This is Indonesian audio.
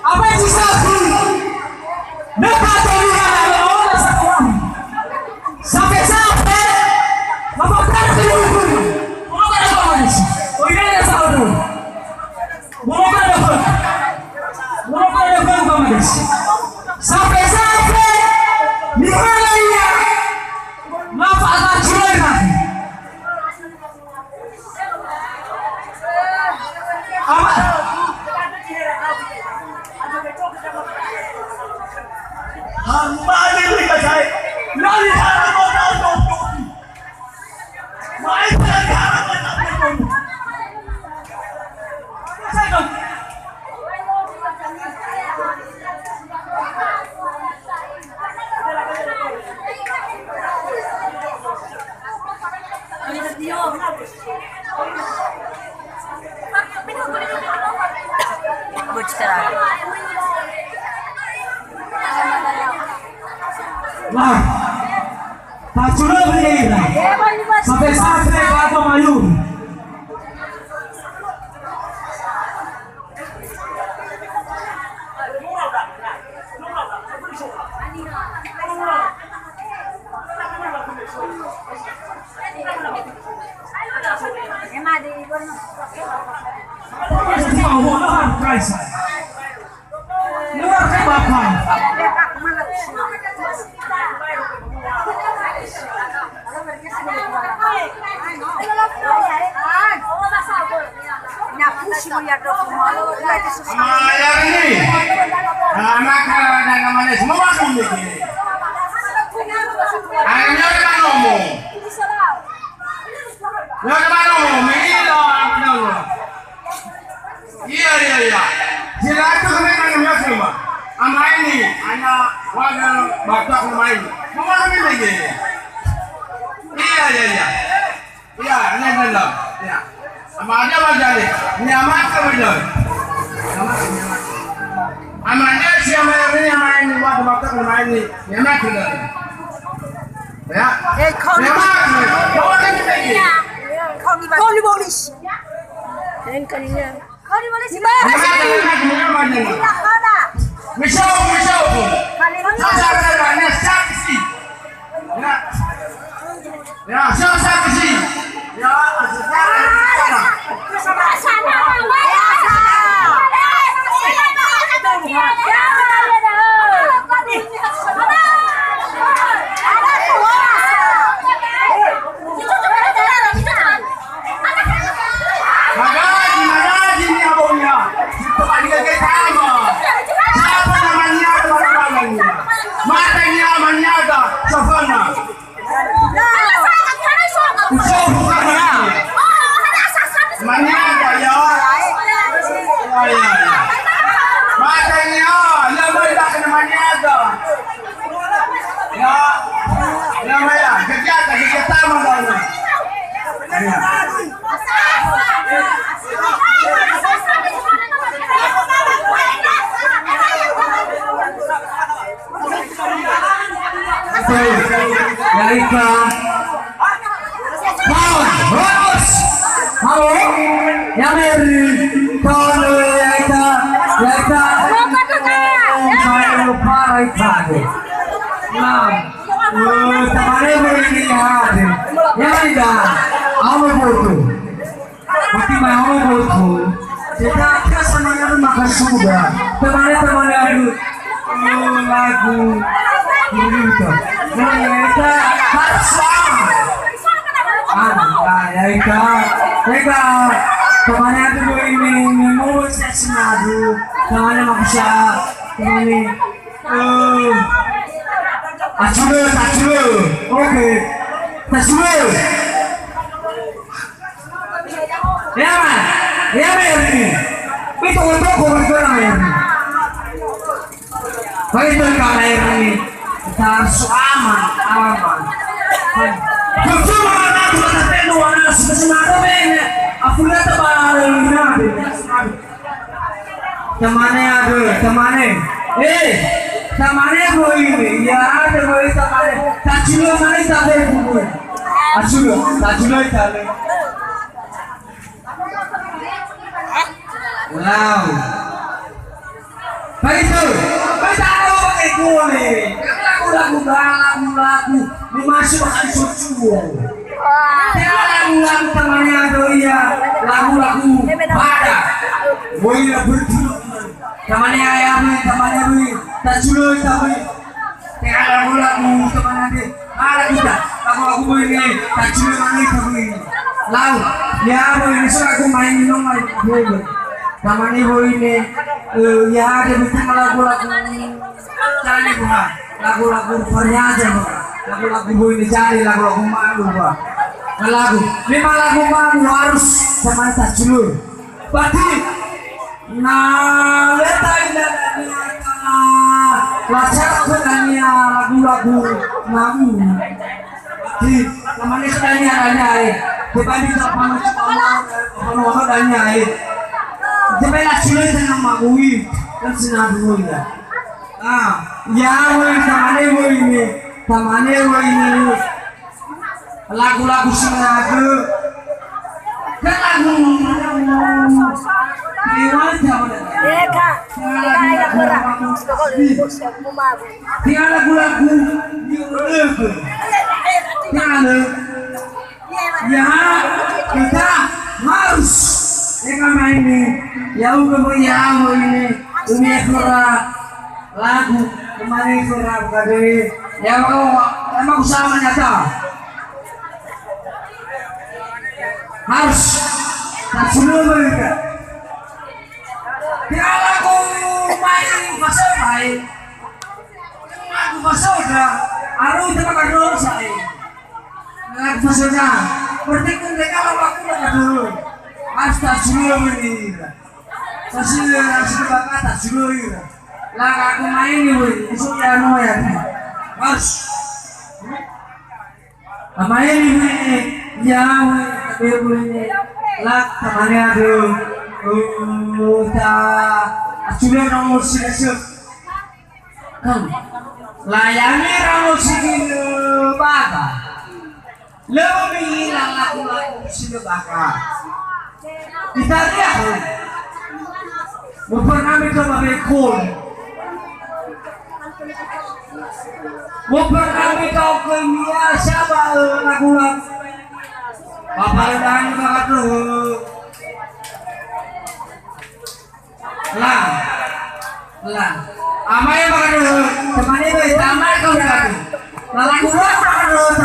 Apa yang disapu? Dekat Tuhan Allah satu. Sampai membuka dulu. Membuka apa sih? Oh ini ada satu. Membuka apa? Membuka apa sih? Sampai dimana ngapa akan curai nanti? Apa? Hamba ini saya. Lari sana mau tahu. Mai sana mau tahu. Saya Wah, tak cuma begini sampai ke Mayu. Iya. Silakan kami semua. Ama ini hanya warga Batak main. Mau kami lagi. Iya. Iya, ini benar. Ya. Ama aja bajari. Nyaman kemudian. Amanya siapa yang main warga Batak main ini? Nyaman kemudian. Ya. Nyaman. Mau kami lagi. Kau ni bolis. Lain kalinya. Kau ni bolis. Misal. Sasarannya saksi. Ya, saksi. Ya, halo, yang dari kalau kemana tuh ini mau saya senadu kemana maksa ini aculu oke aculu ya man ya ini itu untuk komentar ini begitu kalau ini kita harus aman betul mana tuh kita nuana sebenarnya ini aku lihat temannya gue ini ya ada gue temannya tak cuma mana tak ada gue aculu tak cuma itu wow boleh. Lagu-lagu lagu dimasukkan susu. Lagu-lagu temannya doya, lagu-lagu pada. Boy berjuluk. Temannya ayamnya, temannya boy. Tak juluk tapi. Lagu-lagu temannya dia. Ada kita. Lagu-lagu boy ini. Tak juluk mana tapi. Lalu, ya boy ini sudah aku main minum boy. Temannya boy ini. Ya ada bikin lagu-lagu. Cari bukan. Lagu-lagu pernyata lagu-lagu boy ini cari lagu-lagu malu pak. Lagu, lima lagu malu harus sama tak julur. Berarti, nah letak indahnya, wajah benarnya lagu-lagu malu. Di namanya sedangnya ada dibanding sama orang adanya Jepela julur dengan magui dan senang dulu ya. Ya woi tamane woi ini lagu-lagu sengaja kan lagu lagu-lagu ya kita harus ini ya ini dunia kurang lagu kemarin kurang kali ya emang usaha nyata harus tak suruh mereka dia lagu main pasal main lagu pasal udah aru itu makan dulu saya lagu pasalnya berarti mereka lagu dulu harus tak suruh mereka kasih bakat tak suruh lah aku main nih boy, itu ya no ya, harus. Main nih, ya boy, boy lah temannya tuh, sudah nomor sih, kan, layani nomor sih baga, lebih lagu-lagu sih baga, kita lihat, pernah mencoba bekon. Memperkami kau kemia siapa lagu-lagu Bapak dan kakak dulu lang amai makan dulu temannya baik tamai kau lagi lagu-lagu